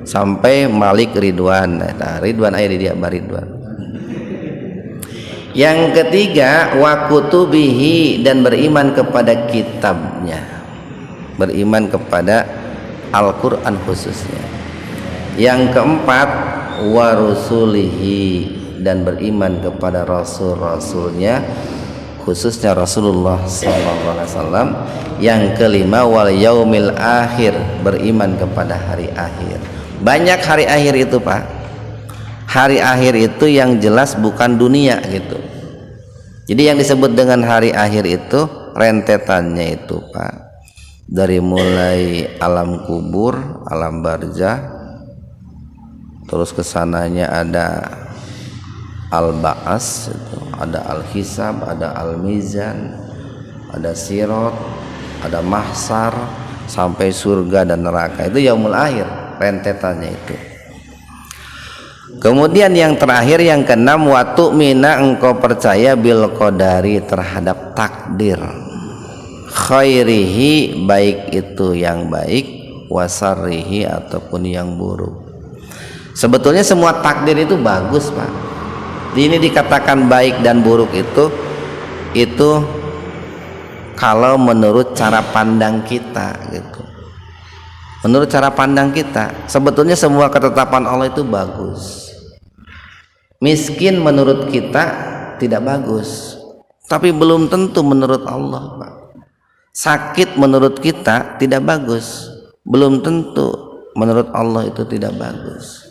Sampai Malik Ridwan. Nah, Ridwan aya di dia Ridwan. Yang ketiga wa kutubihi, dan beriman kepada kitabnya, beriman kepada Al-Qur'an khususnya. Yang keempat wa rusulihi, dan beriman kepada rasul-rasulnya, khususnya Rasulullah SAW. Yang kelima, wal yaumil akhir, beriman kepada hari akhir. Banyak hari akhir itu Pak. Hari akhir itu yang jelas bukan dunia gitu. Jadi yang disebut dengan hari akhir itu rentetannya itu Pak, dari mulai alam kubur, alam barzah, terus kesananya ada al-ba'as, ada al-hisab, ada al-mizan, ada sirat, ada mahsar, sampai surga dan neraka. Itu yaumul akhir rentetannya itu. Kemudian yang terakhir, yang keenam, wa tu'mina, engkau percaya bil qadari, terhadap takdir, khairihi, baik itu yang baik, wasarrihi, ataupun yang buruk. Sebetulnya semua takdir itu bagus Pak. Ini dikatakan baik dan buruk itu kalau menurut cara pandang kita gitu. Menurut cara pandang kita, sebetulnya semua ketetapan Allah itu bagus. Miskin menurut kita tidak bagus, tapi belum tentu menurut Allah Pak. Sakit menurut kita tidak bagus, belum tentu menurut Allah itu tidak bagus.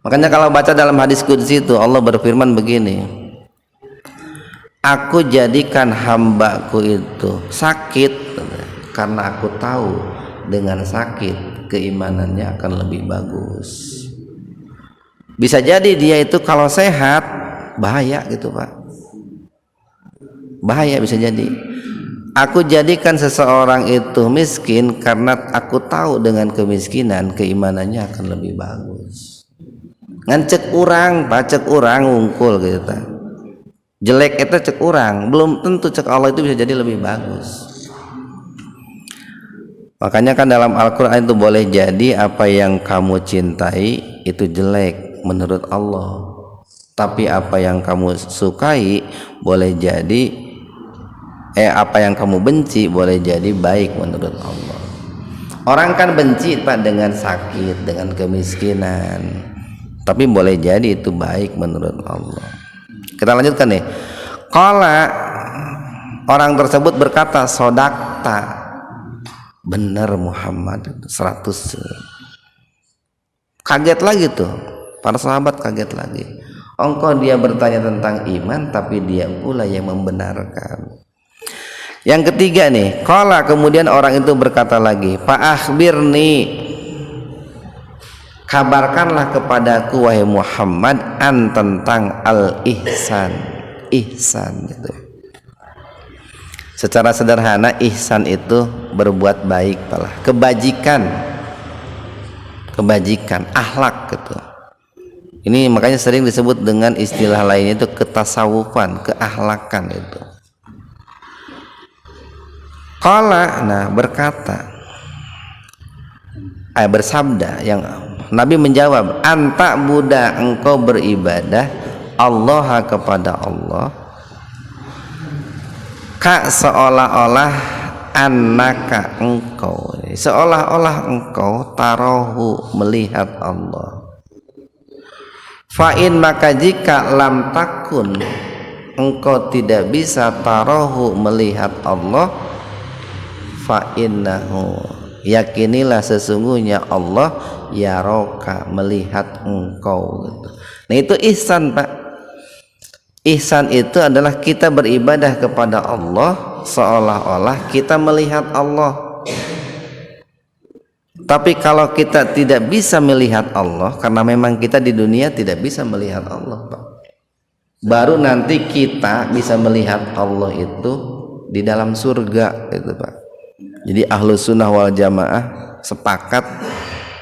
Makanya kalau baca dalam hadis qudsi itu Allah berfirman begini, aku jadikan hambaku itu sakit karena aku tahu dengan sakit keimanannya akan lebih bagus. Bisa jadi dia itu kalau sehat bahaya gitu Pak, bahaya bisa jadi. Aku jadikan seseorang itu miskin karena aku tahu dengan kemiskinan keimanannya akan lebih bagus. Ngancek orang Pak, cek orang ngungkul gitu. Jelek itu cek orang, belum tentu cek Allah itu bisa jadi lebih bagus. Makanya kan dalam Al-Quran itu boleh jadi apa yang kamu cintai itu jelek menurut Allah, tapi apa yang kamu sukai boleh jadi apa yang kamu benci boleh jadi baik menurut Allah. Orang kan benci Pak dengan sakit, dengan kemiskinan, tapi boleh jadi itu baik menurut Allah. Kita lanjutkan nih. Qala, orang tersebut berkata, sodakta, benar Muhammad, 100. Kaget lagi tuh para sahabat, kaget lagi. Engkau dia bertanya tentang iman, tapi dia pula yang membenarkan. Yang ketiga nih, qala, kemudian orang itu berkata lagi, fa akhbirni, kabarkanlah kepadaku wahai Muhammad, an, tentang al-ihsan. Ihsan itu secara sederhana, ihsan itu berbuat baik, malah kebajikan, kebajikan, akhlak gitu. Ini makanya sering disebut dengan istilah lainnya itu ketasawufan, keakhlakan itu. Qala, nah berkata, bersabda, yang Nabi menjawab, anta buddha, engkau beribadah Allah, kepada Allah, ka, seolah-olah, annaka, engkau, seolah-olah engkau tarohu, melihat Allah. Fa'in, maka jika lam takun, engkau tidak bisa tarohu, melihat Allah, fa'innahu, yakinilah sesungguhnya Allah yaroka, melihat engkau gitu. Nah itu ihsan Pak. Ihsan itu adalah kita beribadah kepada Allah seolah-olah kita melihat Allah. Tapi kalau kita tidak bisa melihat Allah, karena memang kita di dunia tidak bisa melihat Allah Pak, baru nanti kita bisa melihat Allah itu di dalam surga itu Pak. Jadi Ahlus Sunnah wal Jamaah sepakat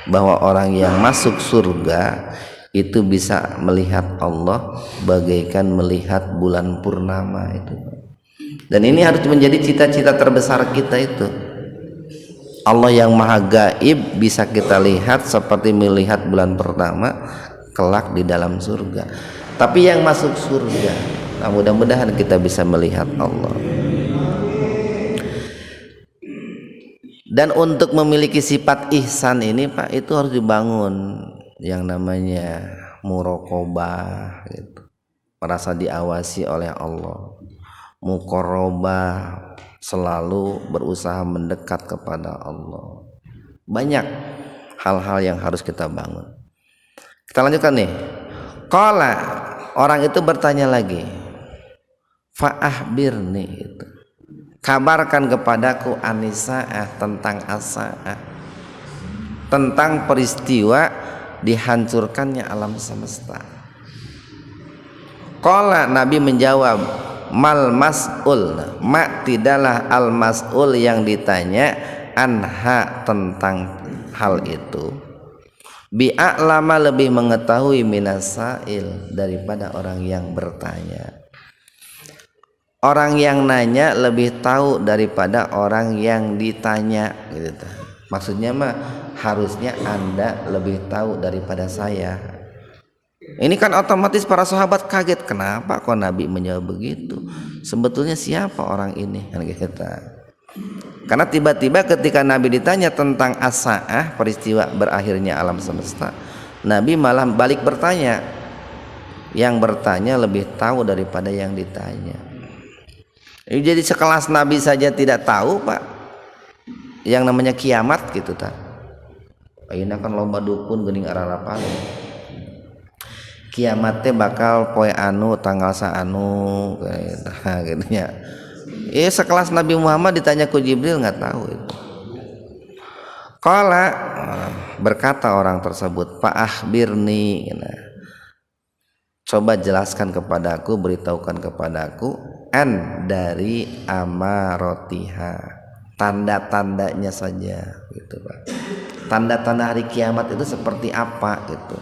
bahwa orang yang masuk surga itu bisa melihat Allah bagaikan melihat bulan purnama itu. Dan ini harus menjadi cita-cita terbesar kita itu. Allah yang maha gaib bisa kita lihat seperti melihat bulan purnama kelak di dalam surga. Tapi yang masuk surga, nah mudah-mudahan kita bisa melihat Allah. Dan untuk memiliki sifat ihsan ini Pak, itu harus dibangun yang namanya muraqabah gitu, merasa diawasi oleh Allah, muqarrabah, selalu berusaha mendekat kepada Allah. Banyak hal-hal yang harus kita bangun. Kita lanjutkan nih. Qala, orang itu bertanya lagi, fa'ahbirni, itu kabarkan kepadaku anisaah, tentang asaah, tentang peristiwa dihancurkannya alam semesta. Qala, Nabi menjawab, mal mas'ul, mak tidaklah al mas'ul yang ditanya, anha, tentang hal itu, bi'a'lama, lebih mengetahui, minasail, daripada orang yang bertanya. Orang yang nanya lebih tahu daripada orang yang ditanya gitu. Maksudnya mah harusnya Anda lebih tahu daripada saya. Ini kan otomatis para sahabat kaget, kenapa kok Nabi menjawab begitu? Sebetulnya siapa orang ini? Karena tiba-tiba ketika Nabi ditanya tentang as-saah, peristiwa berakhirnya alam semesta, Nabi malah balik bertanya. Yang bertanya lebih tahu daripada yang ditanya. Jadi sekelas Nabi saja tidak tahu, Pak, yang namanya kiamat gitu ta. Ayeuna kan lomba dukun geuning aralapan. Kiamatnya bakal poe anu tanggal saanu gitu nya. Sekelas Nabi Muhammad ditanya ku Jibril nggak tahu itu. Qala, berkata orang tersebut, fa'akhbirni, coba jelaskan kepadaku, beritahukan kepadaku, an, dari amarotiha, tanda-tandanya saja gitu Pak. Tanda-tanda hari kiamat itu seperti apa gitu,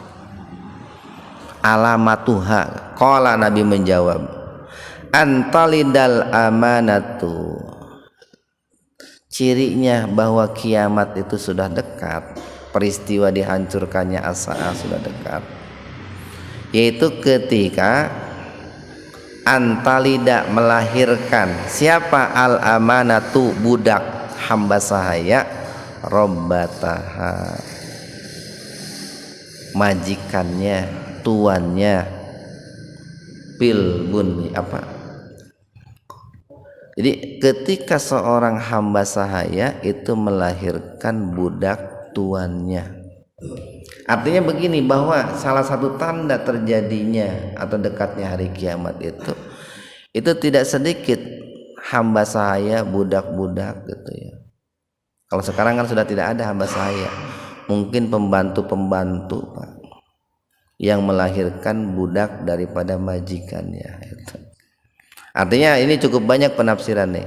alamatuha. Qala, Nabi menjawab, antalidal amanatu, cirinya bahwa kiamat itu sudah dekat, peristiwa dihancurkannya as-saah sudah dekat, yaitu ketika antalida, melahirkan siapa, al amanatu, budak hamba sahaya, robbataha, majikannya, tuannya, pilbun apa. Jadi ketika seorang hamba sahaya itu melahirkan budak tuannya. Artinya begini, bahwa salah satu tanda terjadinya atau dekatnya hari kiamat itu tidak sedikit hamba sahaya, budak-budak gitu ya. Kalau sekarang kan sudah tidak ada hamba sahaya, mungkin pembantu-pembantu Pak, yang melahirkan budak daripada majikannya itu. Artinya ini cukup banyak penafsiran nih.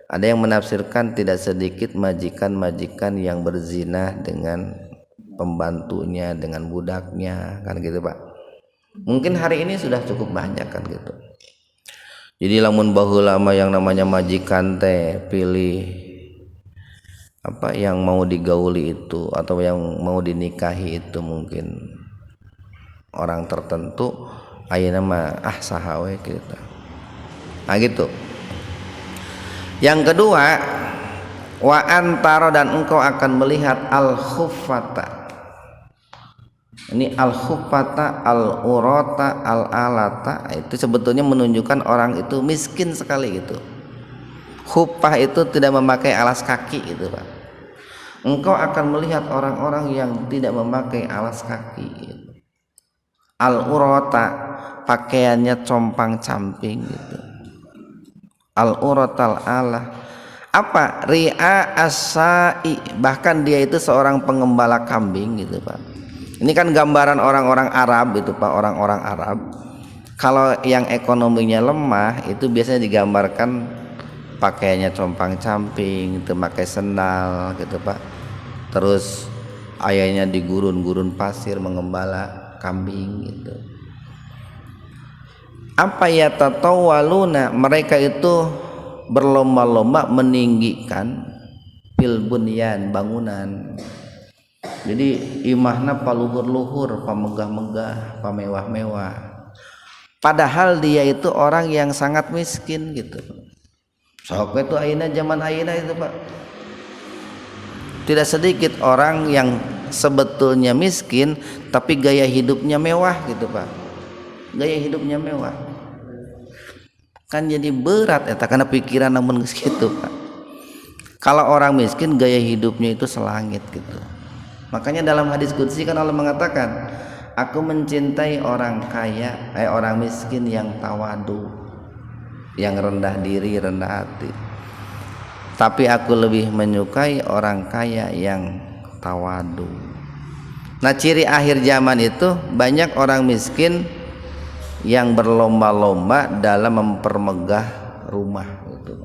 Ada yang menafsirkan tidak sedikit majikan-majikan yang berzina dengan pembantunya, dengan budaknya, kan gitu Pak. Mungkin hari ini sudah cukup banyak kan gitu. Jadi lamun baheula mah yang namanya majikan teh pilih apa yang mau digauli itu atau yang mau dinikahi itu mungkin orang tertentu, ayeuna mah saha we gitu. Nah gitu. Yang kedua, wa antara, dan engkau akan melihat al-khuffata. Ini al-khuffata, al-urata, al-alata, itu sebetulnya menunjukkan orang itu miskin sekali gitu. Khuffah itu tidak memakai alas kaki gitu Pak. Engkau akan melihat orang-orang yang tidak memakai alas kaki gitu. Al-urata, pakaiannya compang-camping gitu. Al-uratal alah, apa, ri'a as-sa'i, bahkan dia itu seorang pengembala kambing gitu Pak. Ini kan gambaran orang-orang Arab itu Pak, orang-orang Arab kalau yang ekonominya lemah itu biasanya digambarkan pakaiannya compang-camping, itu pakai sendal gitu Pak. Terus ayahnya di gurun-gurun pasir mengembala kambing gitu. Apa ya, tatawaluna, mereka itu berlomba-lomba meninggikan fil bunyan, bangunan. Jadi imahna paluhur-luhur, pamegah-megah, pamewah-mewah. Padahal dia itu orang yang sangat miskin gitu. Sok itu ayeuna, zaman ayeuna itu Pak. Tidak sedikit orang yang sebetulnya miskin tapi gaya hidupnya mewah gitu Pak, gaya hidupnya mewah kan jadi berat eta karena pikiran namun gitu Pak. Kalau orang miskin gaya hidupnya itu selangit gitu. Makanya dalam hadis qudsi kan Allah mengatakan, aku mencintai orang kaya, orang miskin yang tawadu, yang rendah diri, rendah hati. Tapi aku lebih menyukai orang kaya yang tawadu. Nah, ciri akhir zaman itu banyak orang miskin yang berlomba-lomba dalam mempermegah rumah gitu.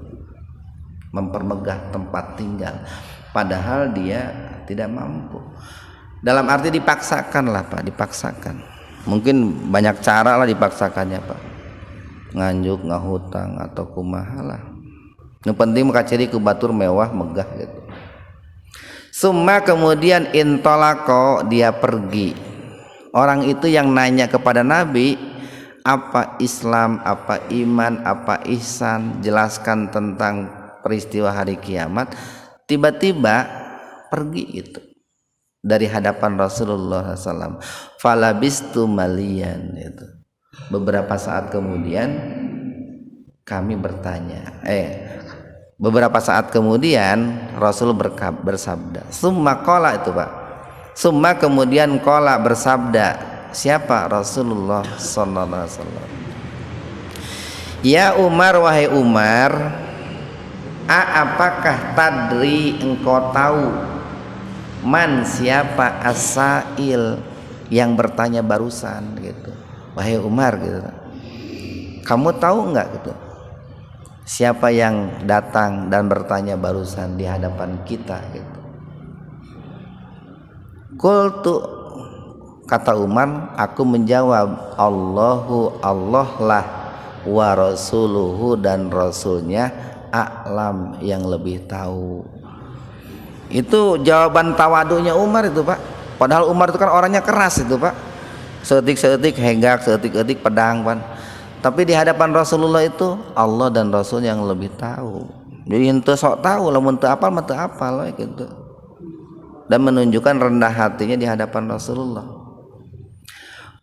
Mempermegah tempat tinggal. Padahal dia tidak mampu. Dalam arti dipaksakan lah Pak, dipaksakan. Mungkin banyak cara lah dipaksakannya Pak. Nganjuk, ngahutang atau kumaha lah. Yang penting muka ciri ku batur mewah megah gitu. Summa kemudian intolako dia pergi. Orang itu yang nanya kepada Nabi, apa Islam, apa iman, apa ihsan, jelaskan tentang peristiwa hari kiamat. Tiba-tiba pergi gitu dari hadapan Rasulullah SAW. Falabistu malian itu. Beberapa saat kemudian kami bertanya. Beberapa saat kemudian Rasul bersabda. Summa qala itu Pak. Summa kemudian qala bersabda. Siapa? Rasulullah sallallahu alaihi wasallam. Ya Umar, wahai Umar, apakah tadri engkau tahu man siapa asail yang bertanya barusan gitu. Wahai Umar gitu. Kamu tahu enggak gitu? Siapa yang datang dan bertanya barusan di hadapan kita gitu. Qultu kata Umar, aku menjawab, Allahu Allah lah wa rasuluhu dan rasulnya a'lam yang lebih tahu. Itu jawaban tawadunya Umar itu Pak. Padahal Umar itu kan orangnya keras itu Pak. Seetik-seetik henggak, seetik-etik pedang Pak. Tapi di hadapan Rasulullah itu Allah dan Rasul yang lebih tahu. Jadi ente sok tahu lamun teu apal mah teu apal gitu. Dan menunjukkan rendah hatinya di hadapan Rasulullah.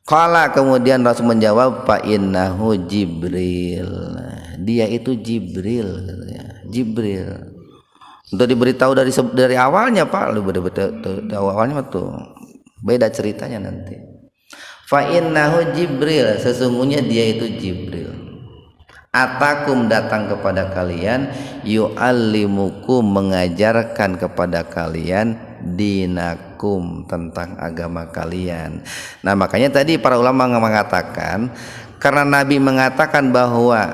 Qala kemudian Rasul menjawab, fa innahu Jibril. Dia itu Jibril katanya. Jibril. Untuk diberitahu dari awalnya Pak, dari awalnya tuh beda ceritanya nanti. Fa innahu Jibril, sesungguhnya dia itu Jibril. Atakum datang kepada kalian, yu'allimukum mengajarkan kepada kalian dinakum tentang agama kalian. Nah, makanya tadi para ulama mengatakan karena Nabi mengatakan bahwa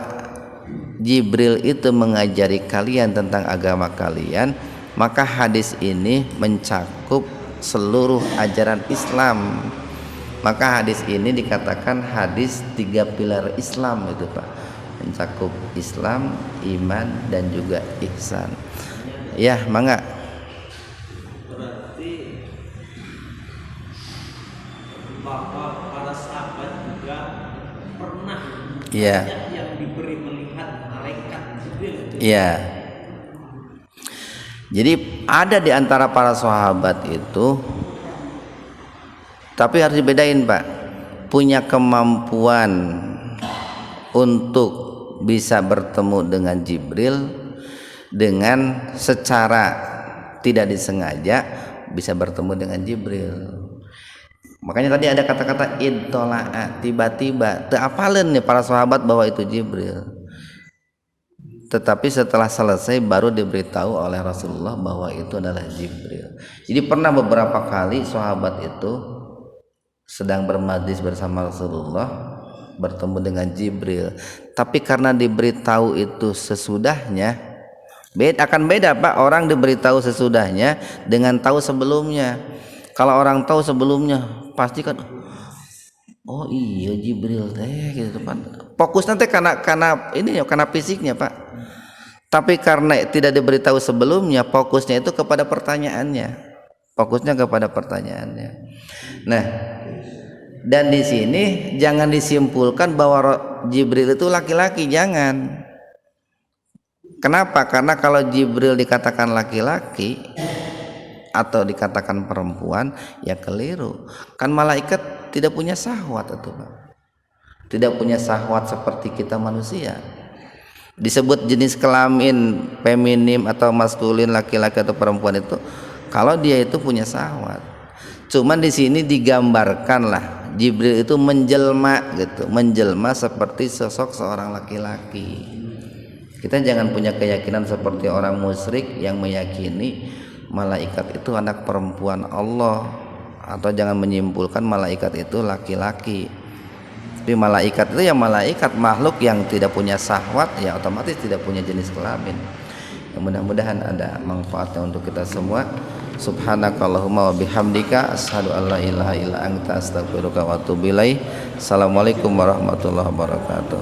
Jibril itu mengajari kalian tentang agama kalian, maka hadis ini mencakup seluruh ajaran Islam. Maka hadis ini dikatakan hadis 3 pilar Islam itu Pak, mencakup Islam, iman dan juga ihsan. Ya, mangga. Berarti bahwa para sahabat juga pernah Iya. yang diberi melihat malaikat Jibril. Iya. Jadi ada di antara para sahabat itu, tapi harus dibedain Pak, punya kemampuan untuk bisa bertemu dengan Jibril dengan secara tidak disengaja bisa bertemu dengan Jibril. Makanya tadi ada kata-kata idtola'a, tiba-tiba teu apaleun nih para sahabat bahwa itu Jibril. Tetapi setelah selesai baru diberitahu oleh Rasulullah bahwa itu adalah Jibril. Jadi pernah beberapa kali sahabat itu sedang bermajlis bersama Rasulullah bertemu dengan Jibril, tapi karena diberitahu itu sesudahnya, akan beda Pak orang diberitahu sesudahnya dengan tahu sebelumnya. Kalau orang tahu sebelumnya pasti kan, oh iya Jibril teh gitu Pak. Fokusnya teh karena ini karena fisiknya Pak. Tapi karena tidak diberitahu sebelumnya, fokusnya itu kepada pertanyaannya. Nah, dan di sini jangan disimpulkan bahwa Jibril itu laki-laki, jangan. Kenapa? Karena kalau Jibril dikatakan laki-laki, atau dikatakan perempuan, ya keliru. Kan malaikat tidak punya syahwat itu, Pak. Tidak punya syahwat seperti kita manusia. Disebut jenis kelamin feminim atau maskulin, laki-laki atau perempuan itu kalau dia itu punya syahwat. Cuman di sini digambarkan lah Jibril itu menjelma gitu, menjelma seperti sosok seorang laki-laki. Kita jangan punya keyakinan seperti orang musyrik yang meyakini malaikat itu anak perempuan Allah, atau jangan menyimpulkan malaikat itu laki-laki. Tapi malaikat itu ya malaikat, makhluk yang tidak punya syahwat, ya otomatis tidak punya jenis kelamin. Ya, mudah-mudahan ada manfaatnya untuk kita semua. Subhanakallahumma wa bihamdika asyhadu an la ilaha illa anta astaghfiruka wa atubu ilaik. Assalamualaikum warahmatullahi wabarakatuh.